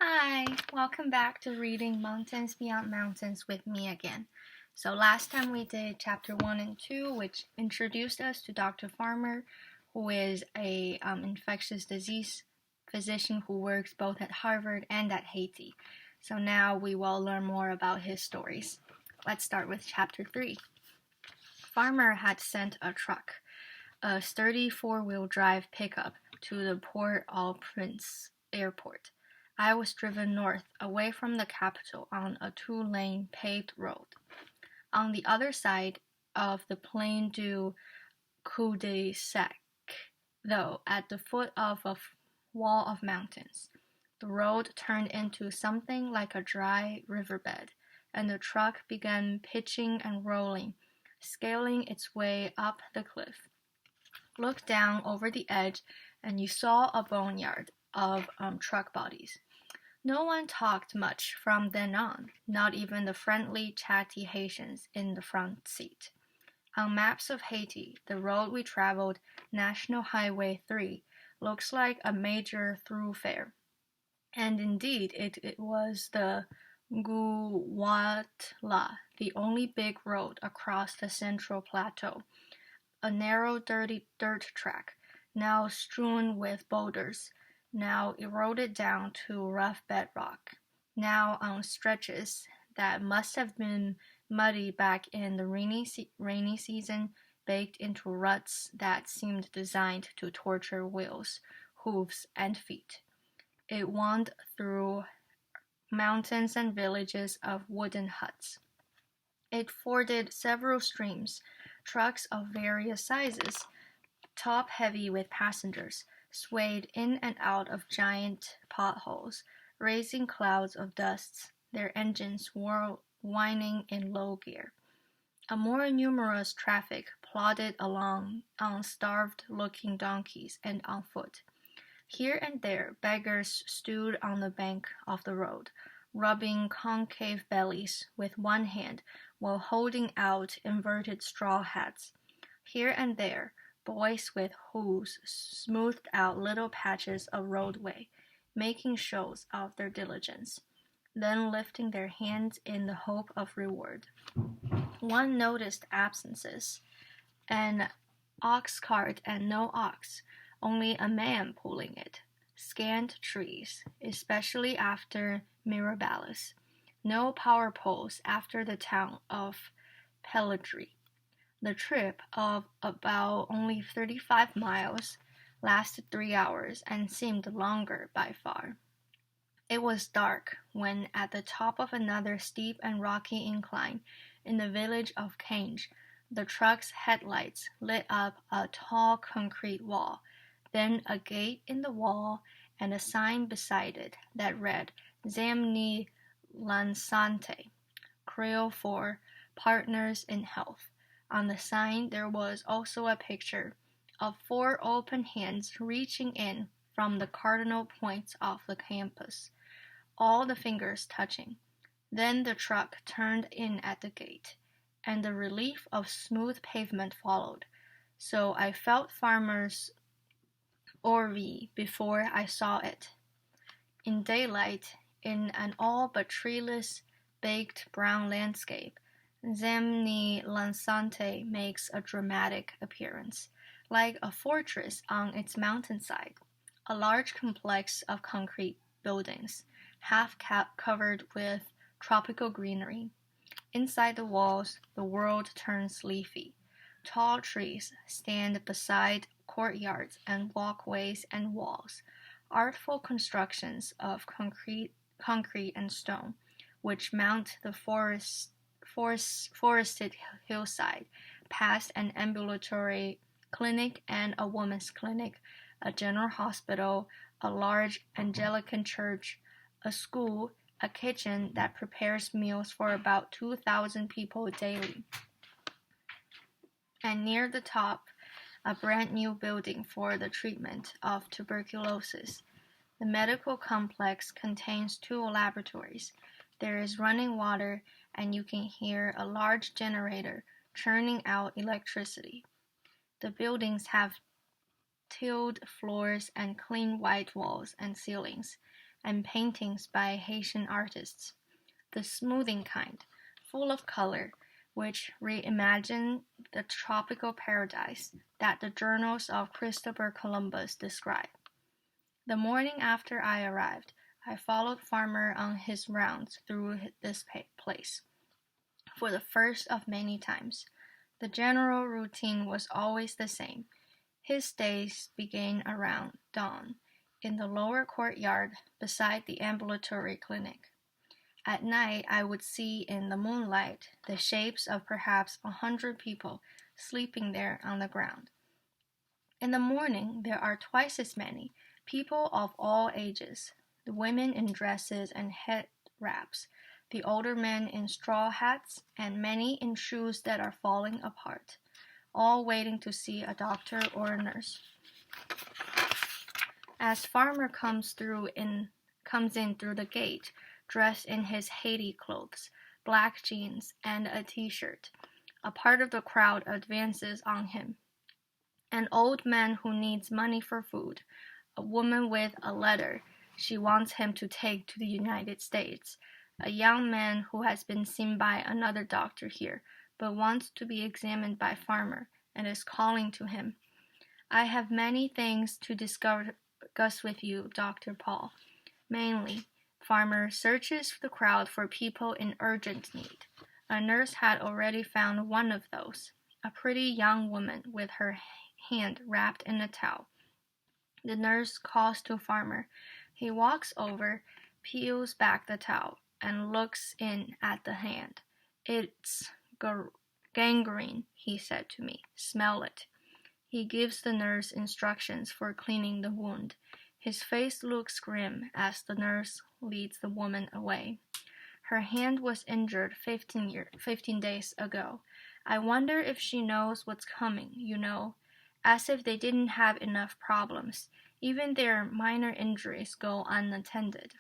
Hi, welcome back to reading Mountains Beyond Mountains with me again. So last time we did chapter 1 and 2, which introduced us to Dr. Farmer, who is a infectious disease physician who works both at Harvard and at Haiti. So now we will learn more about his stories. Let's start with chapter 3. Farmer had sent a truck, a sturdy four-wheel drive pickup, to the Port-au-Prince airport. I was driven north, away from the capital, on a two-lane paved road. On the other side of the Plain du Cul-de-Sac, though, at the foot of a wall of mountains, the road turned into something like a dry riverbed, and the truck began pitching and rolling, scaling its way up the cliff. Look down over the edge, and you saw a boneyard of truck bodies. No one talked much from then on, not even the friendly, chatty Haitians in the front seat. On maps of Haiti, the road we traveled, National Highway 3, looks like a major thoroughfare. And indeed, it was the Guatla, the only big road across the Central Plateau, a narrow, dirty dirt track, now strewn with boulders, now eroded down to rough bedrock, now on stretches that must have been muddy back in the rainy season, baked into ruts that seemed designed to torture wheels, hooves, and feet. It wound through mountains and villages of wooden huts. It forded several streams, trucks of various sizes, top-heavy with passengers, swayed in and out of giant potholes, raising clouds of dust, their engines whining in low gear. A more numerous traffic plodded along on starved-looking donkeys and on foot. Here and there beggars stood on the bank of the road, rubbing concave bellies with one hand while holding out inverted straw hats. Here and there, boys with hooves smoothed out little patches of roadway, making shows of their diligence, then lifting their hands in the hope of reward. One noticed absences, an ox cart and no ox, only a man pulling it. Scant trees, especially after Mirabales. No power poles after the town of Pellegrini. The trip, of about only 35 miles, lasted 3 hours and seemed longer by far. It was dark when, at the top of another steep and rocky incline in the village of Cange, the truck's headlights lit up a tall concrete wall, then a gate in the wall and a sign beside it that read Zamni Lansante, Creole for Partners in Health. On the sign there was also a picture of 4 open hands reaching in from the cardinal points of the campus, all the fingers touching. Then the truck turned in at the gate, and the relief of smooth pavement followed, so I felt Farmer's orvie before I saw it. In daylight, in an all but treeless, baked brown landscape, Zamni Lansante makes a dramatic appearance, like a fortress on its mountainside, a large complex of concrete buildings, half covered with tropical greenery. Inside the walls, the world turns leafy. Tall trees stand beside courtyards and walkways and walls, artful constructions of concrete and stone, which mount the forested hillside, past an ambulatory clinic and a women's clinic, a general hospital, a large Anglican church, a school, a kitchen that prepares meals for about 2,000 people daily. And near the top, a brand new building for the treatment of tuberculosis. The medical complex contains 2 laboratories. There is running water, and you can hear a large generator churning out electricity. The buildings have tiled floors and clean white walls and ceilings, and paintings by Haitian artists, the smoothing kind, full of color, which reimagine the tropical paradise that the journals of Christopher Columbus describe. The morning after I arrived, I followed Farmer on his rounds through this place. For the first of many times. The general routine was always the same. His days began around dawn, in the lower courtyard beside the ambulatory clinic. At night I would see in the moonlight the shapes of perhaps 100 people sleeping there on the ground. In the morning there are twice as many, people of all ages, the women in dresses and head wraps, the older men in straw hats, and many in shoes that are falling apart, all waiting to see a doctor or a nurse. As Farmer comes in through the gate, dressed in his Haiti clothes, black jeans, and a t-shirt, a part of the crowd advances on him. An old man who needs money for food, a woman with a letter she wants him to take to the United States, a young man who has been seen by another doctor here, but wants to be examined by Farmer and is calling to him. I have many things to discuss with you, Dr. Paul. Mainly, Farmer searches the crowd for people in urgent need. A nurse had already found one of those, a pretty young woman with her hand wrapped in a towel. The nurse calls to Farmer. He walks over, peels back the towel, and looks in at the hand. It's gangrene, he said to me. Smell it. He gives the nurse instructions for cleaning the wound. His face looks grim as the nurse leads the woman away. Her hand was injured 15 days ago. I wonder if she knows what's coming, as if they didn't have enough problems. Even their minor injuries go unattended.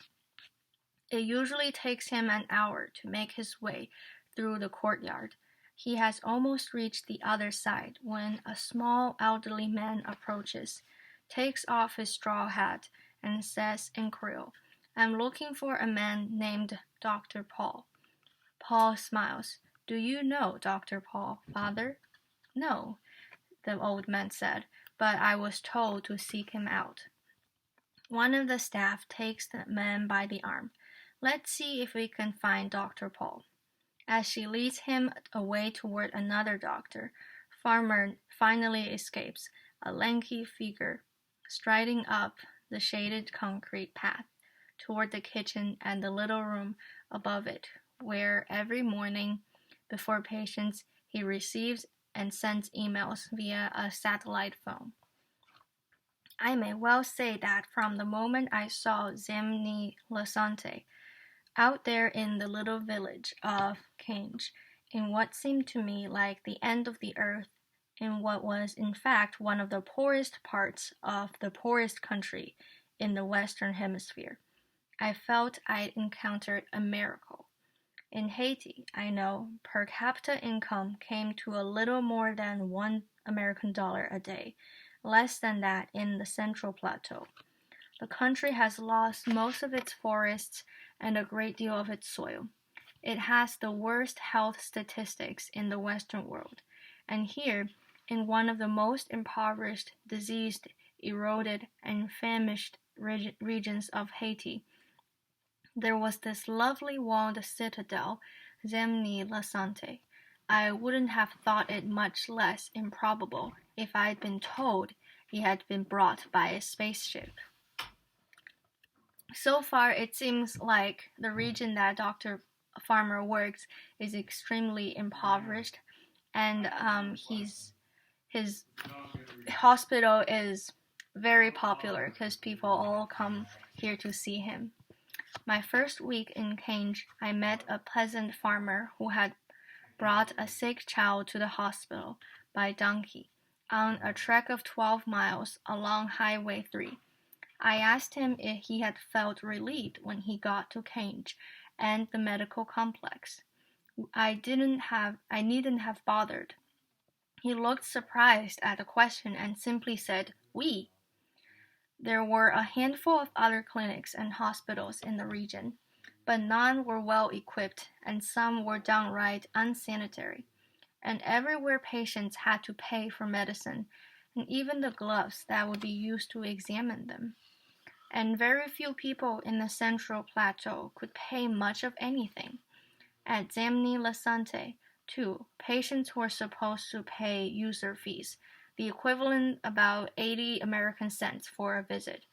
It usually takes him an hour to make his way through the courtyard. He has almost reached the other side when a small elderly man approaches, takes off his straw hat, and says in Creole, I'm looking for a man named Dr. Paul. Paul smiles. Do you know Dr. Paul, father? No, the old man said, but I was told to seek him out. One of the staff takes the man by the arm. Let's see if we can find Dr. Paul. As she leads him away toward another doctor, Farmer finally escapes, a lanky figure, striding up the shaded concrete path toward the kitchen and the little room above it, where every morning, before patients, he receives and sends emails via a satellite phone. I may well say that from the moment I saw Zemni Lasante out there in the little village of Cange, in what seemed to me like the end of the earth, in what was in fact one of the poorest parts of the poorest country in the Western Hemisphere, I felt I'd encountered a miracle. In Haiti, I know, per capita income came to a little more than $1 a day, less than that in the Central Plateau. The country has lost most of its forests and a great deal of its soil. It has the worst health statistics in the Western world, and here, in one of the most impoverished, diseased, eroded, and famished regions of Haiti, there was this lovely walled citadel, Zemni Lasante. I wouldn't have thought it much less improbable if I'd been told it had been brought by a spaceship. So far, it seems like the region that Dr. Farmer works is extremely impoverished, and his hospital is very popular because people all come here to see him. My first week in Cange, I met a peasant farmer who had brought a sick child to the hospital by donkey on a trek of 12 miles along Highway 3. I asked him if he had felt relieved when he got to Cange and the medical complex. I needn't have bothered. He looked surprised at the question and simply said, "Oui." There were a handful of other clinics and hospitals in the region, but none were well equipped and some were downright unsanitary. And everywhere patients had to pay for medicine and even the gloves that would be used to examine them. And very few people in the Central Plateau could pay much of anything. At Zamni Lasante, too, patients were supposed to pay user fees, the equivalent about 80 American cents for a visit.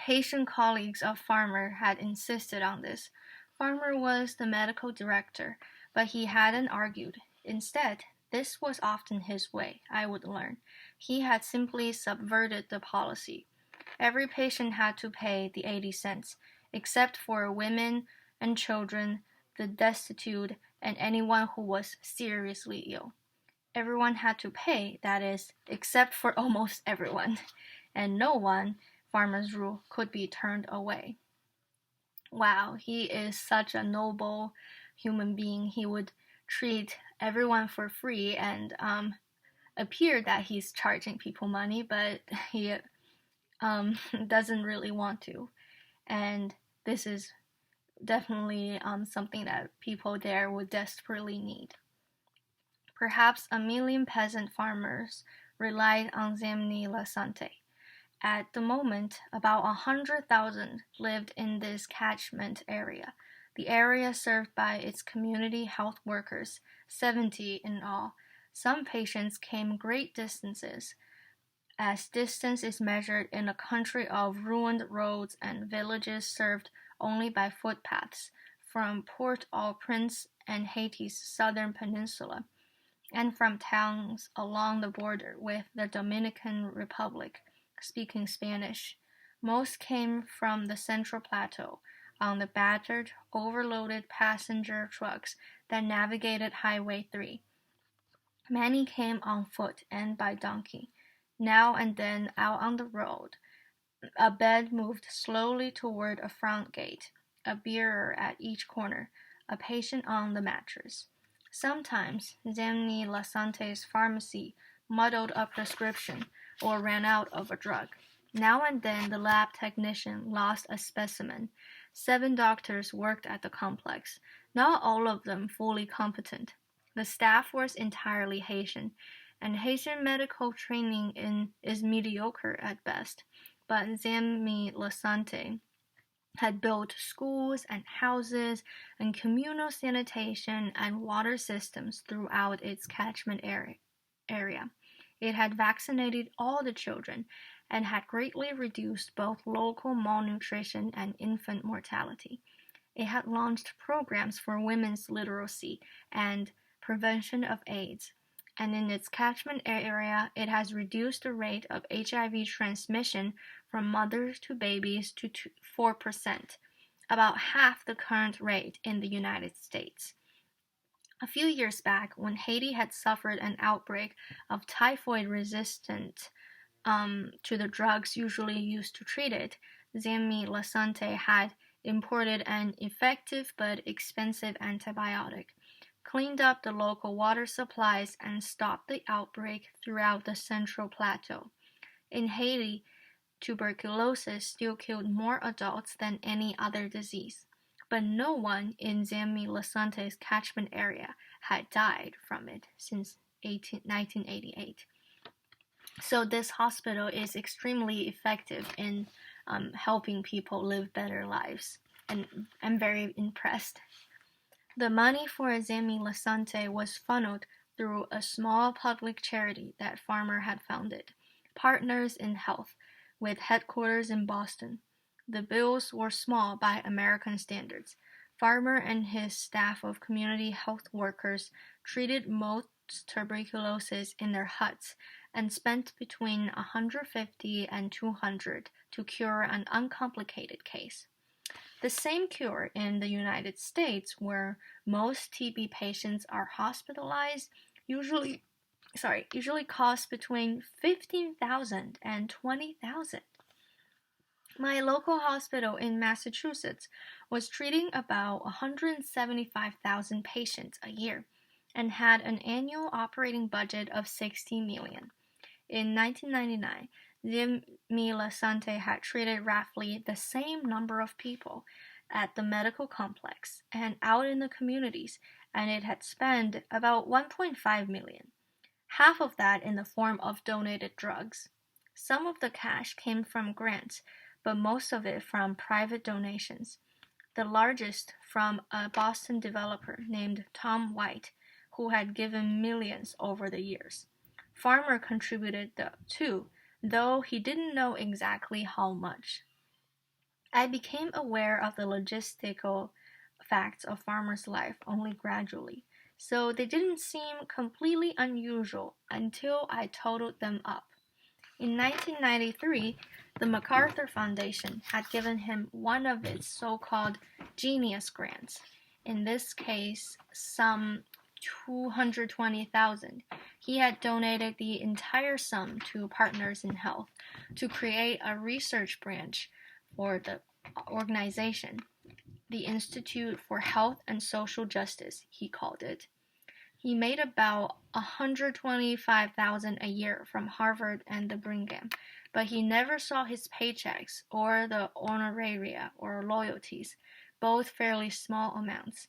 Haitian colleagues of Farmer had insisted on this. Farmer was the medical director, but he hadn't argued. Instead, this was often his way, I would learn. He had simply subverted the policy. Every patient had to pay the 80 cents, except for women and children, the destitute, and anyone who was seriously ill. Everyone had to pay, that is, except for almost everyone, and no one, Farmer's rule, could be turned away. Wow, he is such a noble human being. He would treat everyone for free and appear that he's charging people money, but he doesn't really want to. And this is definitely something that people there would desperately need. Perhaps 1 million peasant farmers relied on Zamni Lasante. At the moment, about 100,000 lived in this catchment area, the area served by its community health workers, 70 in all. Some patients came great distances, as distance is measured in a country of ruined roads and villages served only by footpaths, from Port-au-Prince and Haiti's southern peninsula, and from towns along the border with the Dominican Republic, speaking Spanish. Most came from the Central Plateau on the battered, overloaded passenger trucks that navigated Highway 3. Many came on foot and by donkey. Now and then out on the road, a bed moved slowly toward a front gate, a bearer at each corner, a patient on the mattress. Sometimes Zamni Lasante's pharmacy muddled a prescription or ran out of a drug. Now and then the lab technician lost a specimen. 7 doctors worked at the complex, not all of them fully competent. The staff was entirely Haitian, and Haitian medical training is mediocre at best, but Zamni Lasante had built schools and houses and communal sanitation and water systems throughout its catchment area. It had vaccinated all the children and had greatly reduced both local malnutrition and infant mortality. It had launched programs for women's literacy and prevention of AIDS, and in its catchment area, it has reduced the rate of HIV transmission from mothers to babies to 4%, about half the current rate in the United States. A few years back, when Haiti had suffered an outbreak of typhoid resistant to the drugs usually used to treat it, Zamni Lasante had imported an effective but expensive antibiotic, cleaned up the local water supplies, and stopped the outbreak throughout the Central Plateau. In Haiti, tuberculosis still killed more adults than any other disease, but no one in Zamni Lasante's catchment area had died from it since 1988. So this hospital is extremely effective in helping people live better lives, and I'm very impressed. The money for Zamni Lasante was funneled through a small public charity that Farmer had founded, Partners in Health, with headquarters in Boston. The bills were small by American standards. Farmer and his staff of community health workers treated most tuberculosis in their huts and spent between $150 and $200 to cure an uncomplicated case. The same cure in the United States, where most TB patients are hospitalized, usually costs between $15,000 and $20,000. My local hospital in Massachusetts was treating about 175,000 patients a year and had an annual operating budget of $60 million. In 1999, Jimmy Lasante had treated roughly the same number of people at the medical complex and out in the communities, and it had spent about 1.5 million, half of that in the form of donated drugs. Some of the cash came from grants, but most of it from private donations, the largest from a Boston developer named Tom White, who had given millions over the years. Farmer contributed too, though he didn't know exactly how much. I became aware of the logistical facts of Farmer's life only gradually, so they didn't seem completely unusual until I totaled them up. In 1993, the MacArthur Foundation had given him one of its so-called genius grants, in this case some 220,000. He had donated the entire sum to Partners in Health to create a research branch for the organization, the Institute for Health and Social Justice, he called it. He made about 125,000 a year from Harvard and the Brigham, but he never saw his paychecks or the honoraria or loyalties, both fairly small amounts,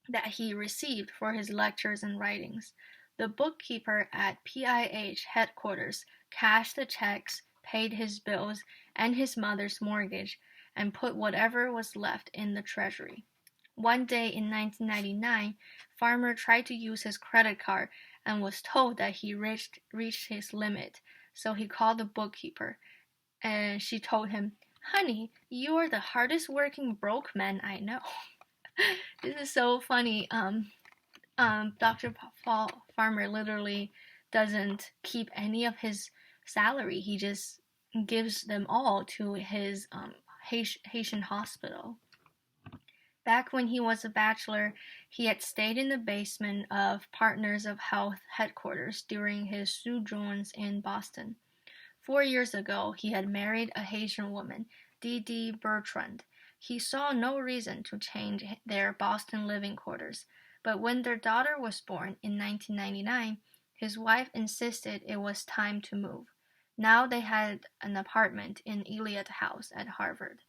that he received for his lectures and writings. The bookkeeper at PIH headquarters cashed the checks, paid his bills and his mother's mortgage, and put whatever was left in the treasury. One day in 1999, Farmer tried to use his credit card and was told that he reached his limit, so he called the bookkeeper, and she told him, "Honey, you are the hardest working broke man I know." This is so funny. Dr. Paul Farmer literally doesn't keep any of his salary. He just gives them all to his Haitian hospital. Back when he was a bachelor, he had stayed in the basement of Partners of Health headquarters during his sojourns in Boston. 4 years ago, he had married a Haitian woman, Dee Bertrand. He saw no reason to change their Boston living quarters, but when their daughter was born in 1999, his wife insisted it was time to move. Now they had an apartment in Eliot House at Harvard,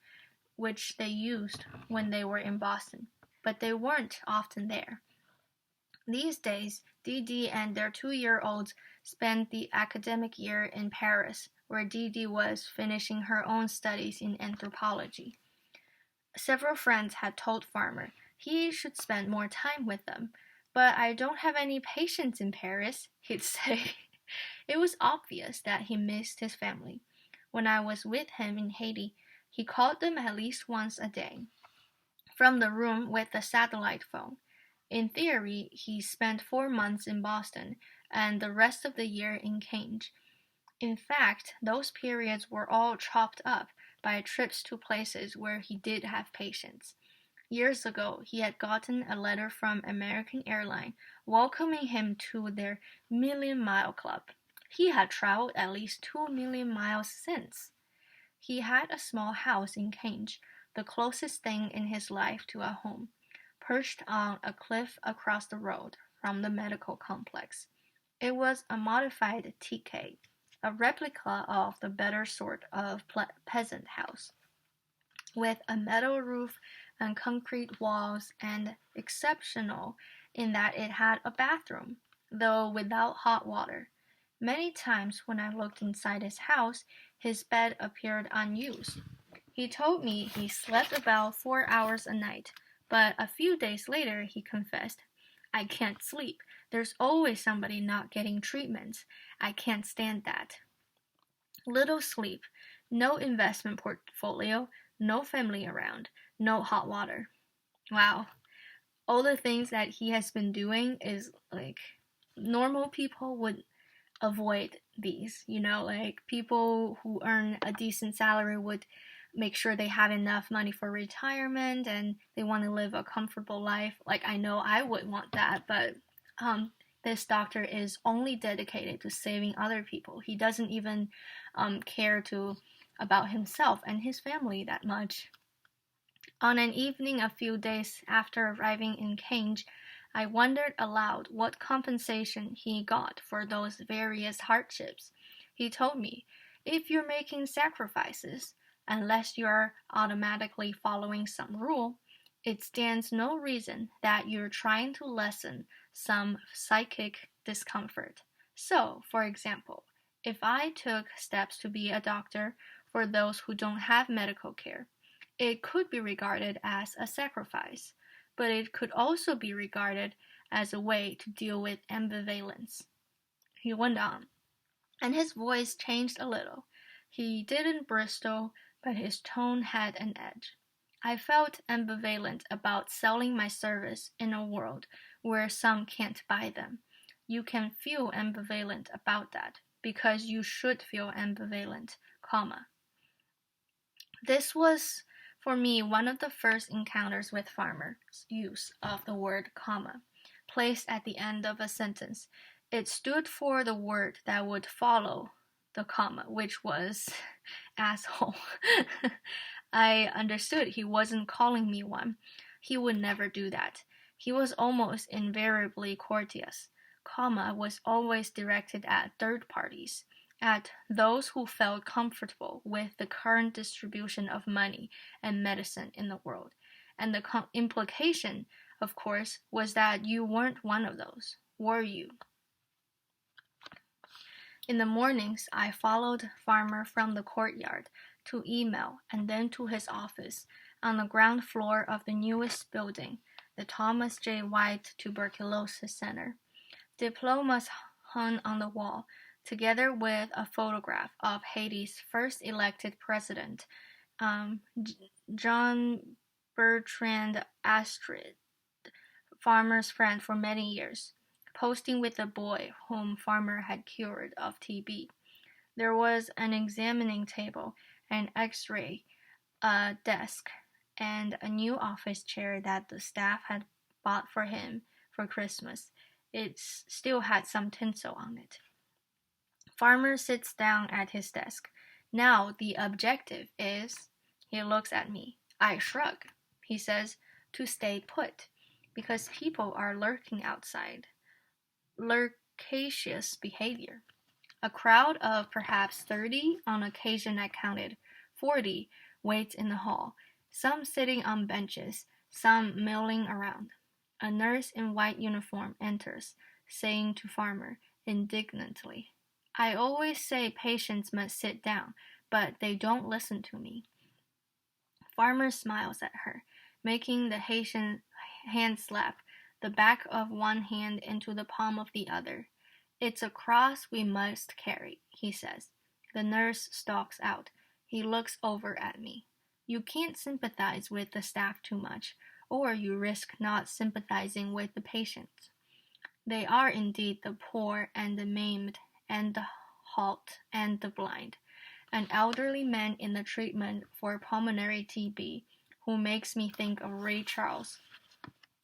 which they used when they were in Boston, but they weren't often there. These days, Dee and their 2-year-olds spent the academic year in Paris, where Dee was finishing her own studies in anthropology. Several friends had told Farmer he should spend more time with them, but I don't have any patience in Paris, he'd say. It was obvious that he missed his family. When I was with him in Haiti, he called them at least once a day, from the room with the satellite phone. In theory, he spent 4 months in Boston and the rest of the year in Canje. In fact, those periods were all chopped up by trips to places where he did have patients. Years ago, he had gotten a letter from American Airlines welcoming him to their Million-Mile Club. He had traveled at least 2 million miles since. He had a small house in Canje, the closest thing in his life to a home, perched on a cliff across the road from the medical complex. It was a modified TK, a replica of the better sort of peasant house, with a metal roof and concrete walls, and exceptional in that it had a bathroom, though without hot water. Many times when I looked inside his house, his bed appeared unused. He told me he slept about 4 hours a night, but a few days later he confessed, "I can't sleep. There's always somebody not getting treatments. I can't stand that." Little sleep, no investment portfolio, no family around, no hot water. Wow. All the things that he has been doing is like normal people would avoid these, like people who earn a decent salary would make sure they have enough money for retirement and they want to live a comfortable life. Like I know I would want that, but this doctor is only dedicated to saving other people. He doesn't even care about himself and his family that much. On an evening a few days after arriving in Canje, I wondered aloud what compensation he got for those various hardships. He told me If you're making sacrifices, unless you're automatically following some rule, it stands no reason that you're trying to lessen some psychic discomfort. So, for example, if I took steps to be a doctor for those who don't have medical care, it could be regarded as a sacrifice, but it could also be regarded as a way to deal with ambivalence. He went on, and his voice changed a little. He didn't bristle, but his tone had an edge. I felt ambivalent about selling my service in a world where some can't buy them. You can feel ambivalent about that because you should feel ambivalent, comma. This was for me one of the first encounters with Farmer's use of the word comma, placed at the end of a sentence. It stood for the word that would follow the comma, which was asshole. I understood he wasn't calling me one. He would never do that. He was almost invariably courteous. Comma was always directed at third parties, at those who felt comfortable with the current distribution of money and medicine in the world. And the implication, of course, was that you weren't one of those, were you? In the mornings, I followed Farmer from the courtyard to email and then to his office on the ground floor of the newest building, the Thomas J. White Tuberculosis Center. Diplomas hung on the wall, together with a photograph of Haiti's first elected president, John Bertrand Astrid, Farmer's friend for many years, posting with a boy whom Farmer had cured of TB. There was an examining table, an X-ray desk, and a new office chair that the staff had bought for him for Christmas. It still had some tinsel on it. Farmer sits down at his desk. Now the objective is, he looks at me. I shrug. He says, to stay put, because people are lurking outside. Lurkacious behavior. A crowd of perhaps 30, on occasion I counted 40, waits in the hall, some sitting on benches, some milling around. A nurse in white uniform enters, saying to Farmer indignantly, I always say patients must sit down, but they don't listen to me. Farmer smiles at her, making the Haitian hand slap the back of one hand into the palm of the other. It's a cross we must carry, he says. The nurse stalks out. He looks over at me. You can't sympathize with the staff too much, or you risk not sympathizing with the patients. They are indeed the poor and the maimed and the halt and the blind. An elderly man in the treatment for pulmonary TB who makes me think of Ray Charles.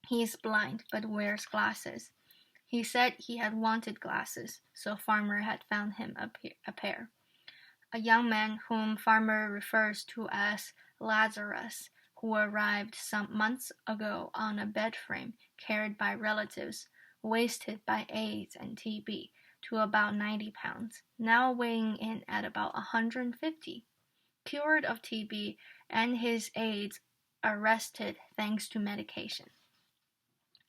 He is blind but wears glasses. He said he had wanted glasses, so Farmer had found him a pair. A young man whom Farmer refers to as Lazarus, who arrived some months ago on a bed frame carried by relatives, wasted by AIDS and TB, to about 90 pounds, now weighing in at about 150, cured of TB and his AIDS arrested thanks to medication.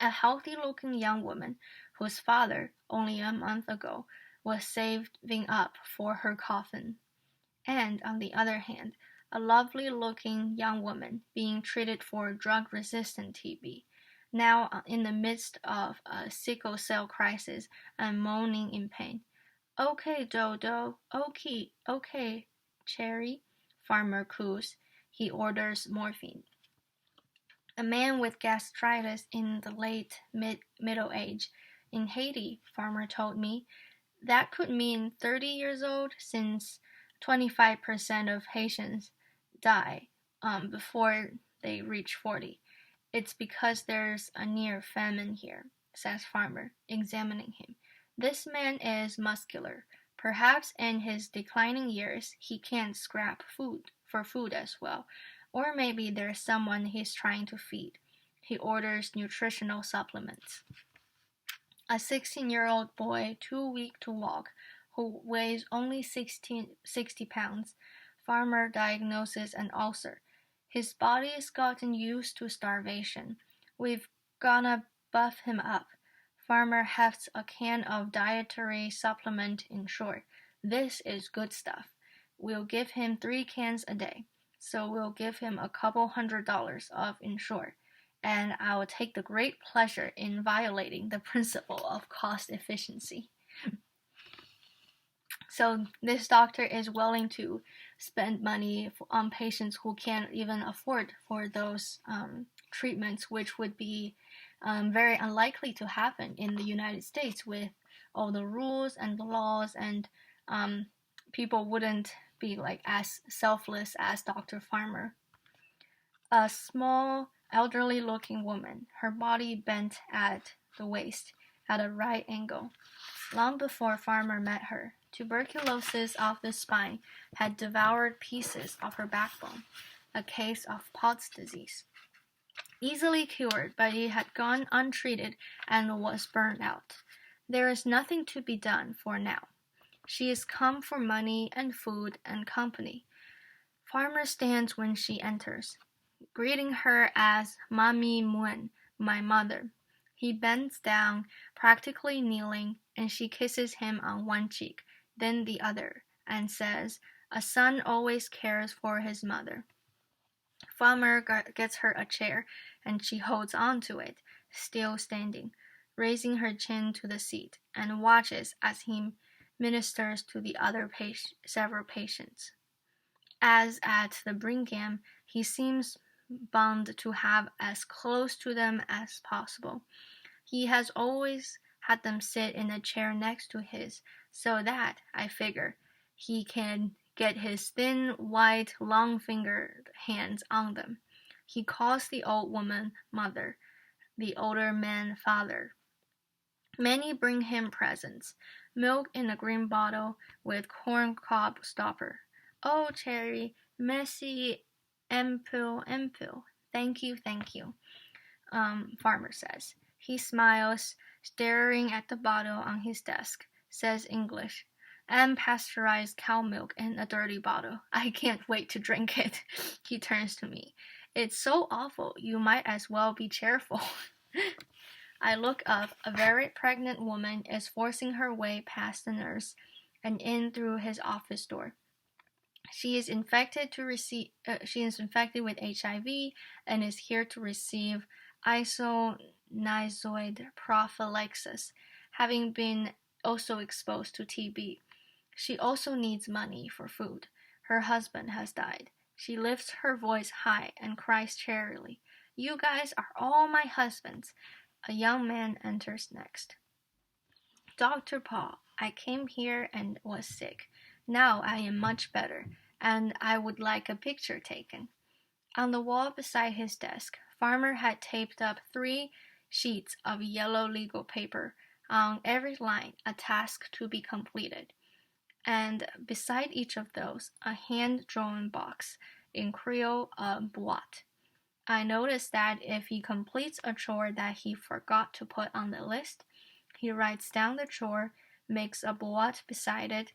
A healthy-looking young woman whose father, only a month ago, was saving up for her coffin. And, on the other hand, a lovely-looking young woman being treated for drug-resistant TB, now in the midst of a sickle cell crisis and moaning in pain. Okay, Dodo. Okay, Cherry. Farmer coos. He orders morphine. A man with gastritis in the late middle age. In Haiti, Farmer told me, that could mean 30 years old, since 25% of Haitians die before they reach 40. It's because there's a near famine here, says Farmer, examining him. This man is muscular. Perhaps in his declining years he can't scrap food as well. Or maybe there's someone he's trying to feed. He orders nutritional supplements. A 16-year-old boy, too weak to walk, who weighs only 60 pounds. Farmer diagnoses an ulcer. His body has gotten used to starvation. We've gonna buff him up. Farmer hefts a can of dietary supplement in short. This is good stuff. We'll give him 3 cans a day. So we'll give him a couple $100 of in short. And I will take the great pleasure in violating the principle of cost efficiency. So this doctor is willing to spend money on patients who can't even afford for those treatments, which would be very unlikely to happen in the United States with all the rules and the laws, and people wouldn't be like as selfless as Dr. Farmer. A small, elderly-looking woman, her body bent at the waist at a right angle. Long before Farmer met her, tuberculosis of the spine had devoured pieces of her backbone, a case of Pott's disease. Easily cured, but it had gone untreated and was burned out. There is nothing to be done for now. She is come for money and food and company. Farmer stands when she enters, greeting her as Mami Muen, my mother. He bends down, practically kneeling, and she kisses him on one cheek, then the other, and says, "A son always cares for his mother." Farmer gets her a chair, and she holds on to it, still standing, raising her chin to the seat, and watches as he ministers to the other several patients. As at the Brigham, he seems bound to have as close to them as possible. He has always had them sit in a chair next to his, so that, I figure, he can get his thin, white, long-fingered hands on them. He calls the old woman mother, the older man father. Many bring him presents, milk in a green bottle with corn cob stopper. "Oh, Cherry, merci, ample. Thank you. Farmer says. He smiles, staring at the bottle on his desk, says English. "Unpasteurized cow milk in a dirty bottle. I can't wait to drink it." He turns to me. "It's so awful, you might as well be cheerful." I look up. A very pregnant woman is forcing her way past the nurse and in through his office door. She is infected with HIV and is here to receive isoniazid prophylaxis, having been also exposed to TB. She also needs money for food. Her husband has died. She lifts her voice high and cries cheerily, "You guys are all my husbands." A young man enters next. "Dr. Paul, I came here and was sick. Now I am much better, and I would like a picture taken." On the wall beside his desk, Farmer had taped up 3 sheets of yellow legal paper, on every line a task to be completed, and beside each of those a hand-drawn box, in Creole a boîte. I noticed that if he completes a chore that he forgot to put on the list, he writes down the chore, makes a boîte beside it,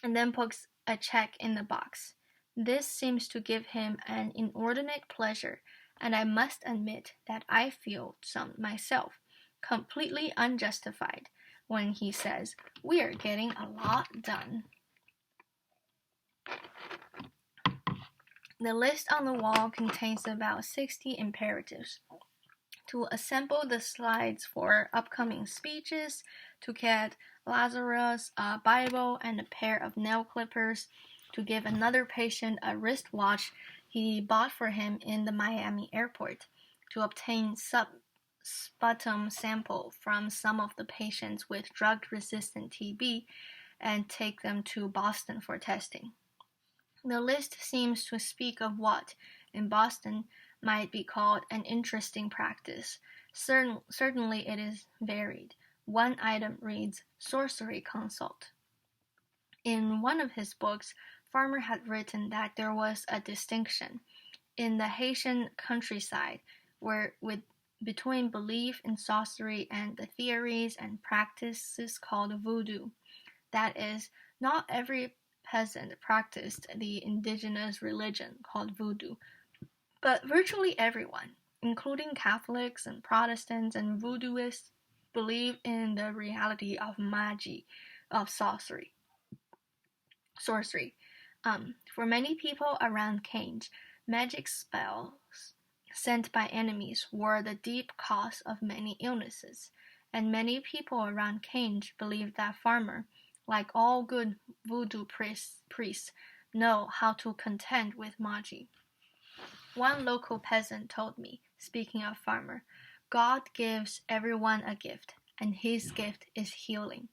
and then puts a check in the box. This seems to give him an inordinate pleasure, and I must admit that I feel some myself, completely unjustified, when he says, "We are getting a lot done." The list on the wall contains about 60 imperatives. To assemble the slides for upcoming speeches, to get Lazarus a Bible and a pair of nail clippers, to give another patient a wristwatch he bought for him in the Miami airport, to obtain sputum sample from some of the patients with drug-resistant TB and take them to Boston for testing. The list seems to speak of what, in Boston, might be called an interesting practice. Certainly it is varied. One item reads, "Sorcery Consult." In one of his books, Farmer had written that there was a distinction in the Haitian countryside between belief in sorcery and the theories and practices called voodoo. That is, not every peasant practiced the indigenous religion called voodoo, but virtually everyone, including Catholics and Protestants and voodooists, believe in the reality of magi, of sorcery. For many people around Cange, magic spells sent by enemies were the deep cause of many illnesses, and many people around Cange believed that Farmer, like all good voodoo priests, know how to contend with magi. One local peasant told me, speaking of Farmer, God gives everyone a gift, and his gift is healing.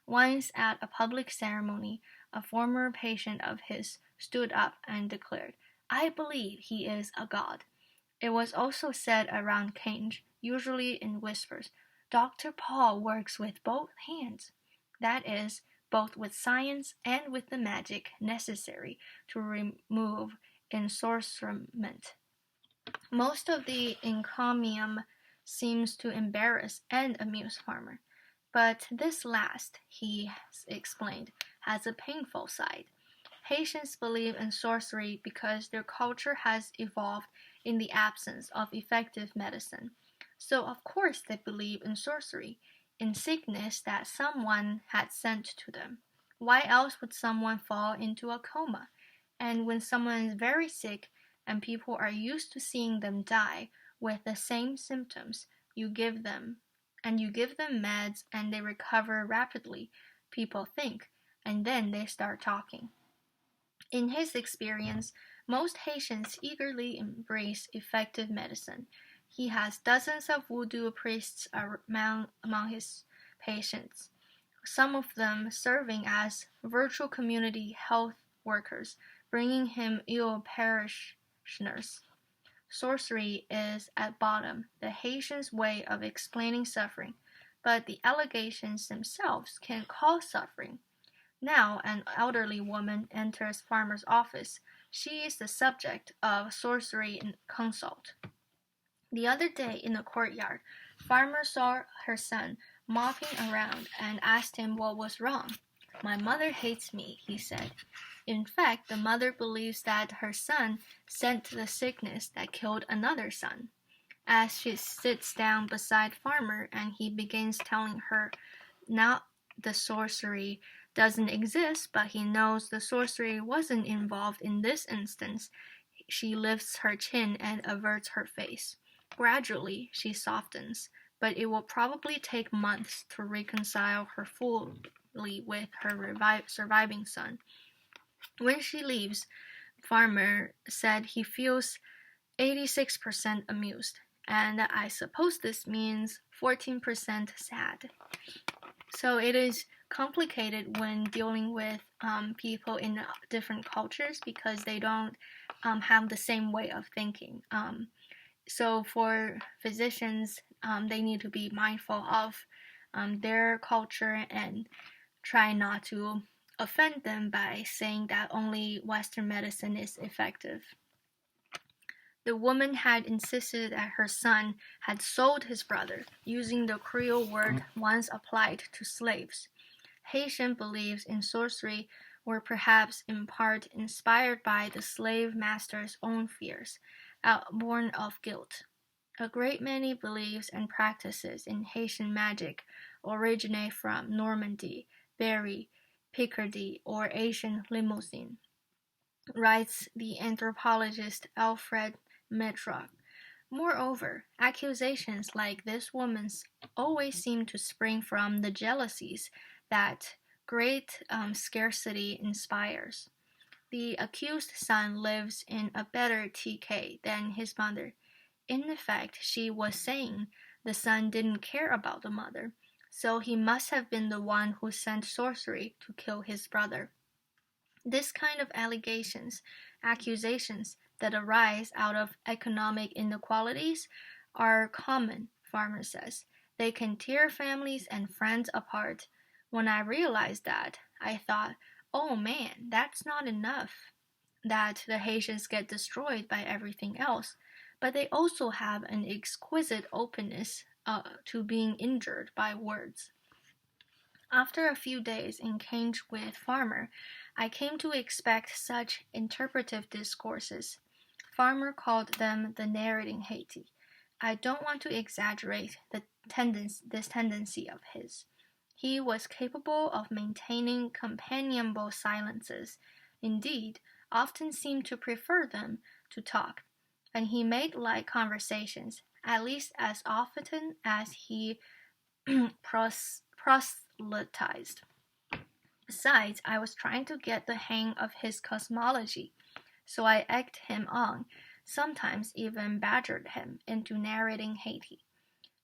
Once at a public ceremony, a former patient of his stood up and declared, I believe he is a god. It was also said around Cange, usually in whispers, Dr. Paul works with both hands. That is, both with science and with the magic necessary to remove ensorcement. Most of the encomium seems to embarrass and amuse Farmer. But this last, he explained, has a painful side. Haitians believe in sorcery because their culture has evolved in the absence of effective medicine. So, of course, they believe in sorcery, in sickness that someone had sent to them. Why else would someone fall into a coma? And when someone is very sick and people are used to seeing them die with the same symptoms, you give them meds and they recover rapidly, people think, and then they start talking. In his experience, most Haitians eagerly embrace effective medicine. He has dozens of voodoo priests among his patients, some of them serving as virtual community health workers, bringing him ill parishioners. Sorcery is, at bottom, the Haitians' way of explaining suffering, but the allegations themselves can cause suffering. Now an elderly woman enters Farmer's office. She is the subject of sorcery consult. The other day in the courtyard, Farmer saw her son mopping around and asked him what was wrong. My mother hates me, he said. In fact, the mother believes that her son sent the sickness that killed another son. As she sits down beside Farmer and he begins telling her now the sorcery doesn't exist, but he knows the sorcery wasn't involved in this instance, she lifts her chin and averts her face. Gradually, she softens, but it will probably take months to reconcile her fully with her surviving son. When she leaves, Farmer said he feels 86% amused, and I suppose this means 14% sad. So it is complicated when dealing with people in different cultures because they don't have the same way of thinking. So for physicians, they need to be mindful of their culture and try not to offend them by saying that only Western medicine is effective. The woman had insisted that her son had sold his brother, using the Creole word once applied to slaves. Haitian beliefs in sorcery were perhaps in part inspired by the slave master's own fears, outborn of guilt. A great many beliefs and practices in Haitian magic originate from Normandy, Berry, Picardy, or Asian Limousin, writes the anthropologist Alfred Medrock. Moreover, accusations like this woman's always seem to spring from the jealousies that great scarcity inspires. The accused son lives in a better TK than his mother. In effect, she was saying the son didn't care about the mother, so he must have been the one who sent sorcery to kill his brother. This kind of accusations that arise out of economic inequalities are common, Farmer says. They can tear families and friends apart. When I realized that, I thought, oh man, that's not enough that the Haitians get destroyed by everything else, but they also have an exquisite openness to being injured by words. After a few days in cage with Farmer, I came to expect such interpretive discourses. Farmer called them the narrating Haiti. I don't want to exaggerate this tendency of his. He was capable of maintaining companionable silences, indeed, often seemed to prefer them to talk, and he made light conversations, at least as often as he proselytized. Besides, I was trying to get the hang of his cosmology, so I egged him on, sometimes even badgered him into narrating Haiti.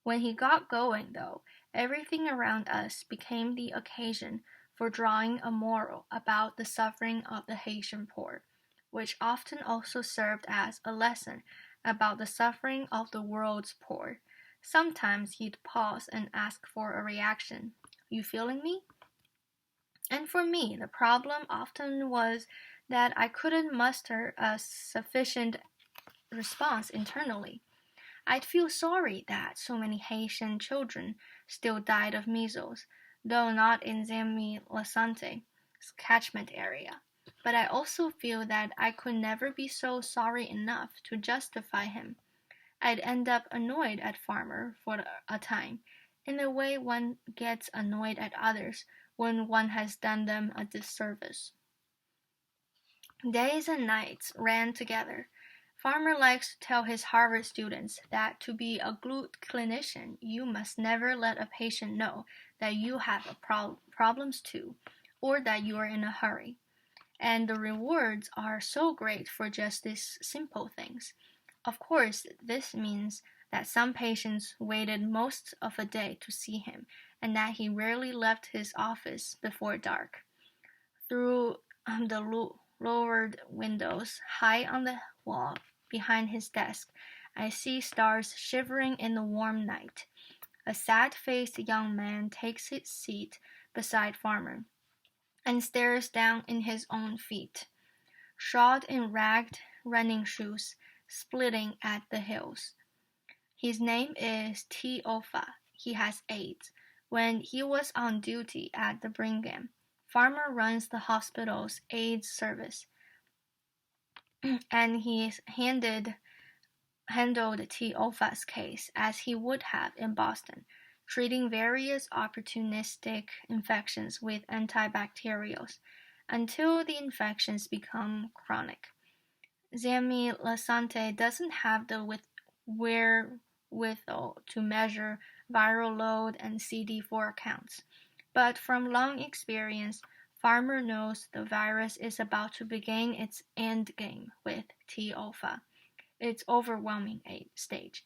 When he got going, though, everything around us became the occasion for drawing a moral about the suffering of the Haitian poor, which often also served as a lesson about the suffering of the world's poor. Sometimes he'd pause and ask for a reaction. You feeling me? And for me, the problem often was that I couldn't muster a sufficient response internally. I'd feel sorry that so many Haitian children still died of measles, though not in Zambie-Lasante's catchment area. But I also feel that I could never be so sorry enough to justify him. I'd end up annoyed at Farmer for a time, in the way one gets annoyed at others when one has done them a disservice. Days and nights ran together. Farmer likes to tell his Harvard students that to be a good clinician, you must never let a patient know that you have problems too, or that you are in a hurry. And the rewards are so great for just these simple things. Of course, this means that some patients waited most of the day to see him, and that he rarely left his office before dark. Through the lowered windows, high on the wall behind his desk, I see stars shivering in the warm night. A sad-faced young man takes his seat beside Farmer and stares down in his own feet, shod in ragged running shoes, splitting at the heels. His name is Teofa. He has AIDS. When he was on duty at the Brigham, Farmer runs the hospital's AIDS service, and he handled Teofa's case as he would have in Boston, treating various opportunistic infections with antibacterials until the infections become chronic. Zambie-Lasante doesn't have the wherewithal to measure viral load and CD4 counts, but from long experience, Farmer knows the virus is about to begin its endgame with Teofa, its overwhelming stage.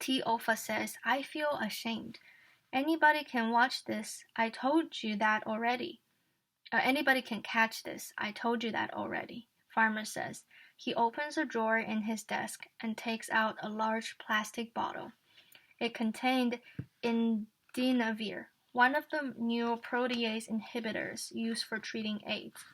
Teofa says, I feel ashamed. Anybody can watch this. I told you that already. Anybody can catch this. I told you that already. Farmer says. He opens a drawer in his desk and takes out a large plastic bottle. It contained Indinavir, one of the new protease inhibitors used for treating AIDS.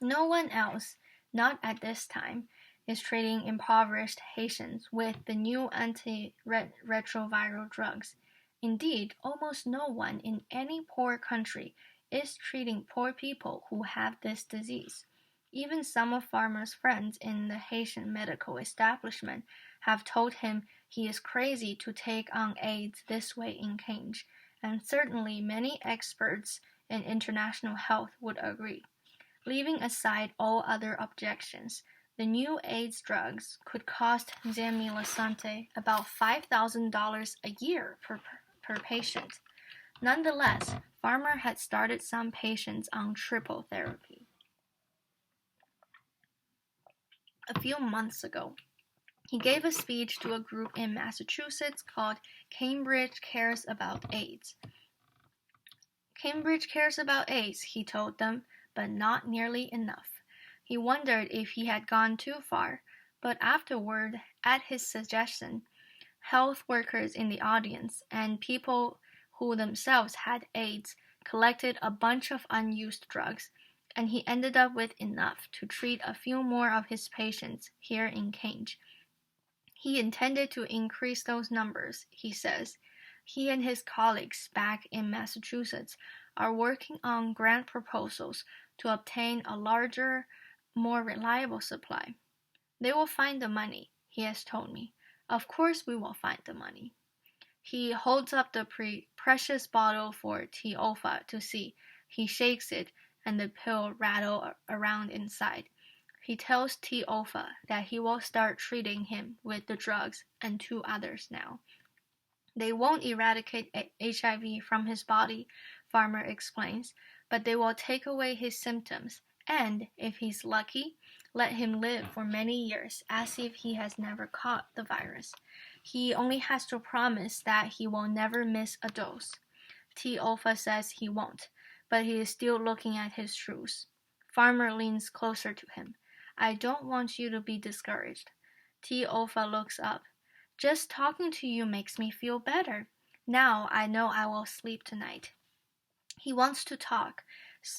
No one else, not at this time, is treating impoverished Haitians with the new antiretroviral drugs. Indeed, almost no one in any poor country is treating poor people who have this disease. Even some of Farmer's friends in the Haitian medical establishment have told him he is crazy to take on AIDS this way in cage, and certainly many experts in international health would agree. Leaving aside all other objections, the new AIDS drugs could cost Zambie-Lasante about $5,000 a year per patient. Nonetheless, Farmer had started some patients on triple therapy. A few months ago, he gave a speech to a group in Massachusetts called Cambridge Cares About AIDS. Cambridge cares about AIDS, he told them, but not nearly enough. He wondered if he had gone too far, but afterward, at his suggestion, health workers in the audience and people who themselves had AIDS collected a bunch of unused drugs, and he ended up with enough to treat a few more of his patients here in Cage. He intended to increase those numbers, he says. He and his colleagues back in Massachusetts are working on grant proposals to obtain a larger, more reliable supply. They will find the money, he has told me. Of course we will find the money. He holds up the precious bottle for T-Ofa to see. He shakes it, and the pill rattles around inside. He tells T-Ofa that he will start treating him with the drugs and 2 others now. They won't eradicate HIV from his body, Farmer explains, but they will take away his symptoms and, if he's lucky, let him live for many years as if he has never caught the virus. He only has to promise that he will never miss a dose. T-Ofa says he won't, but he is still looking at his shoes. Farmer leans closer to him. I don't want you to be discouraged. T-Ofa looks up. Just talking to you makes me feel better. Now I know I will sleep tonight. He wants to talk,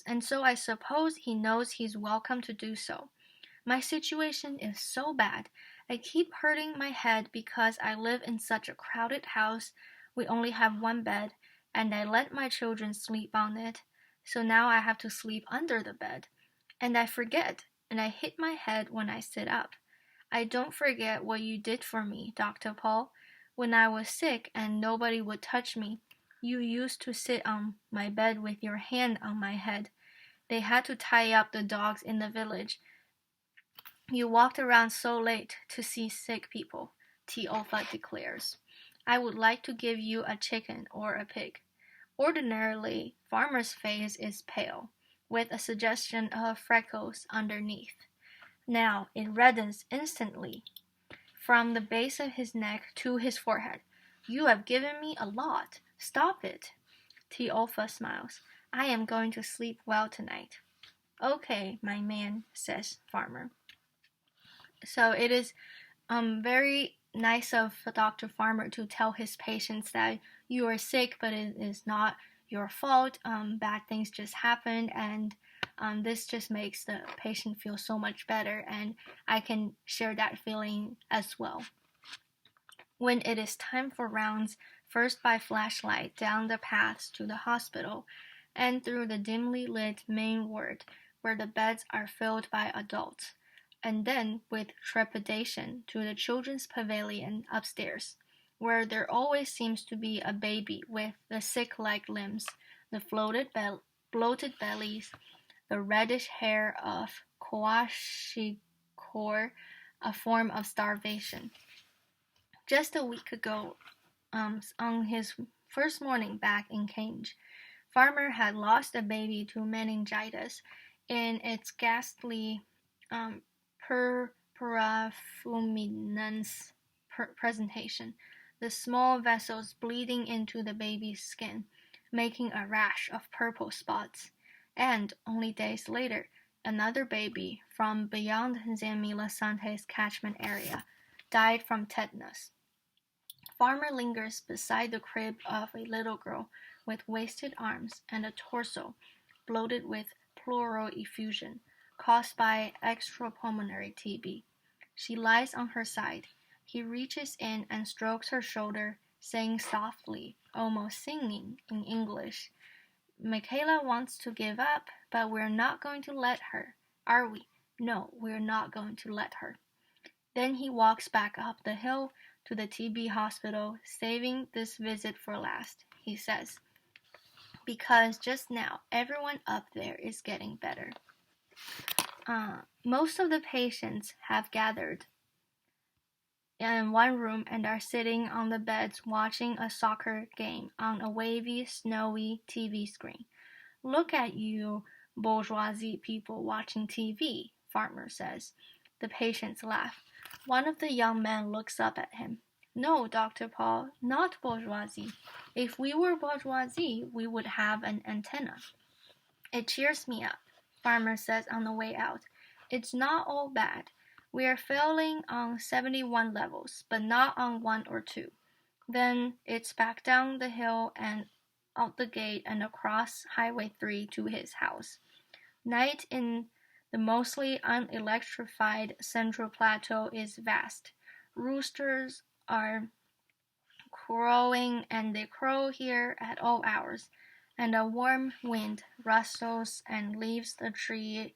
and so I suppose he knows he's welcome to do so. My situation is so bad. I keep hurting my head because I live in such a crowded house. We only have 1 bed, and I let my children sleep on it. So now I have to sleep under the bed. And I forget, and I hit my head when I sit up. I don't forget what you did for me, Dr. Paul. When I was sick and nobody would touch me, you used to sit on my bed with your hand on my head. They had to tie up the dogs in the village. You walked around so late to see sick people, T-Ofa declares. I would like to give you a chicken or a pig. Ordinarily, Farmer's face is pale, with a suggestion of freckles underneath. Now it reddens instantly, from the base of his neck to his forehead. You have given me a lot. Stop it. T-Ofa smiles. I am going to sleep well tonight. Okay, my man, says Farmer. So it is very nice of Dr. Farmer to tell his patients that you are sick, but it is not your fault. Bad things just happened, and this just makes the patient feel so much better, and I can share that feeling as well. When it is time for rounds, first by flashlight down the paths to the hospital, and through the dimly lit main ward where the beds are filled by adults, and then with trepidation to the children's pavilion upstairs, where there always seems to be a baby with the sick-like limbs, the bloated bellies, the reddish hair of kwashiorkor, a form of starvation. Just a week ago, on his first morning back in Cambridge, Farmer had lost a baby to meningitis in its ghastly purpura fulminans presentation, the small vessels bleeding into the baby's skin, making a rash of purple spots. And, only days later, another baby from beyond Zamila Sante's catchment area died from tetanus. Farmer lingers beside the crib of a little girl with wasted arms and a torso bloated with pleural effusion caused by extrapulmonary TB. She lies on her side. He reaches in and strokes her shoulder, saying softly, almost singing, in English, Michaela wants to give up, but we're not going to let her, are we? No, we're not going to let her. Then he walks back up the hill to the TB hospital, saving this visit for last, he says, because just now everyone up there is getting better. Most of the patients have gathered in one room and are sitting on the beds watching a soccer game on a wavy, snowy TV screen. Look at you bourgeoisie people watching TV, Farmer says. The patients laugh. One of the young men looks up at him. No, Dr. Paul, not bourgeoisie. If we were bourgeoisie, we would have an antenna. It cheers me up, Farmer says on the way out. It's not all bad. We are failing on 71 levels, but not on 1 or 2. Then it's back down the hill and out the gate and across Highway 3 to his house. Night in the mostly unelectrified Central Plateau is vast. Roosters are crowing, and they crow here at all hours, and a warm wind rustles and leaves the tree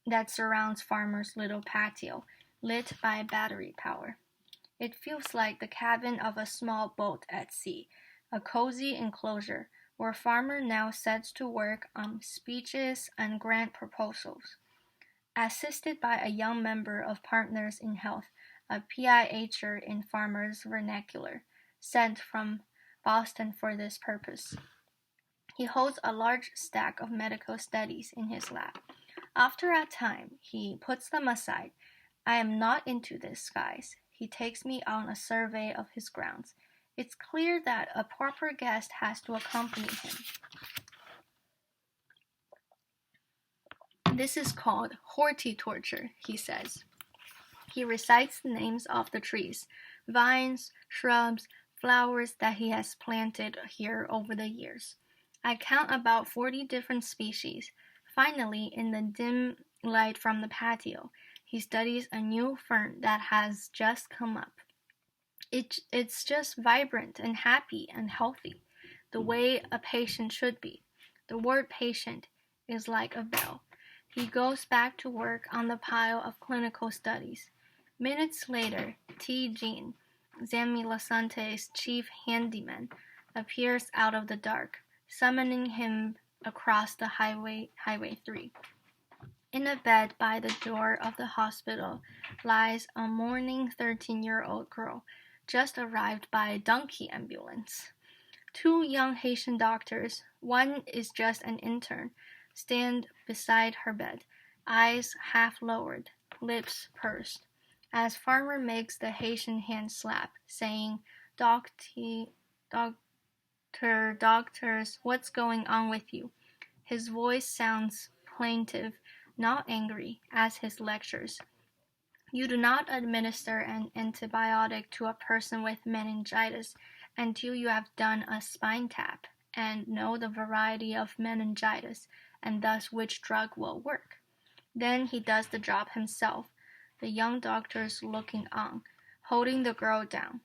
that surrounds Farmer's little patio, lit by battery power. It feels like the cabin of a small boat at sea, a cozy enclosure where Farmer now sets to work on speeches and grant proposals. Assisted by a young member of Partners in Health, a PIHer in Farmer's vernacular, sent from Boston for this purpose. He holds a large stack of medical studies in his lap. After a time, he puts them aside. I am not into this, guys. He takes me on a survey of his grounds. It's clear that a proper guest has to accompany him. This is called horticulture, he says. He recites the names of the trees, vines, shrubs, flowers that he has planted here over the years. I count about 40 different species. Finally, in the dim light from the patio, he studies a new fern that has just come up. It's just vibrant and happy and healthy, the way a patient should be. The word patient is like a bell. He goes back to work on the pile of clinical studies. Minutes later, T. Jean, Zammy Lasante's chief handyman, appears out of the dark, summoning him across the Highway 3. In a bed by the door of the hospital lies a mourning 13-year-old girl, just arrived by a donkey ambulance. Two young Haitian doctors, one is just an intern, stand beside her bed, eyes half lowered, lips pursed, as Farmer makes the Haitian hand slap, saying, Doctors, what's going on with you? His voice sounds plaintive, not angry, as his lectures. You do not administer an antibiotic to a person with meningitis until you have done a spine tap and know the variety of meningitis and thus which drug will work. Then he does the job himself, the young doctors looking on, holding the girl down.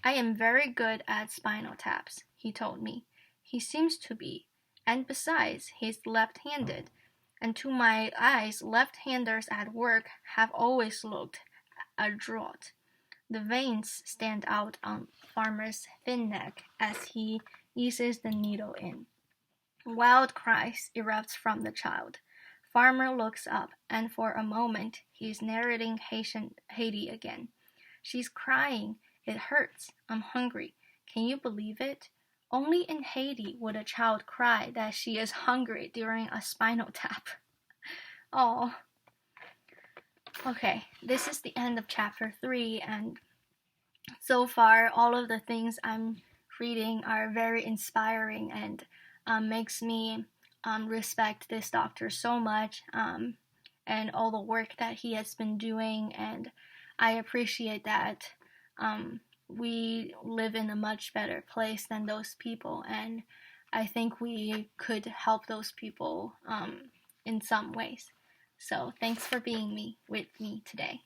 I am very good at spinal taps, he told me. He seems to be. And besides, he's left-handed. And to my eyes, left-handers at work have always looked adroit. The veins stand out on Farmer's thin neck as he eases the needle in. Wild cries erupt from the child. Farmer looks up, and for a moment he's narrating Haiti again. She's crying. It hurts. I'm hungry. Can you believe it? Only in Haiti would a child cry that she is hungry during a spinal tap. Oh. Okay, this is the end of chapter 3, and so far all of the things I'm reading are very inspiring and makes me respect this doctor so much and all the work that he has been doing, and I appreciate that we live in a much better place than those people, and I think we could help those people in some ways. So thanks for being with me today.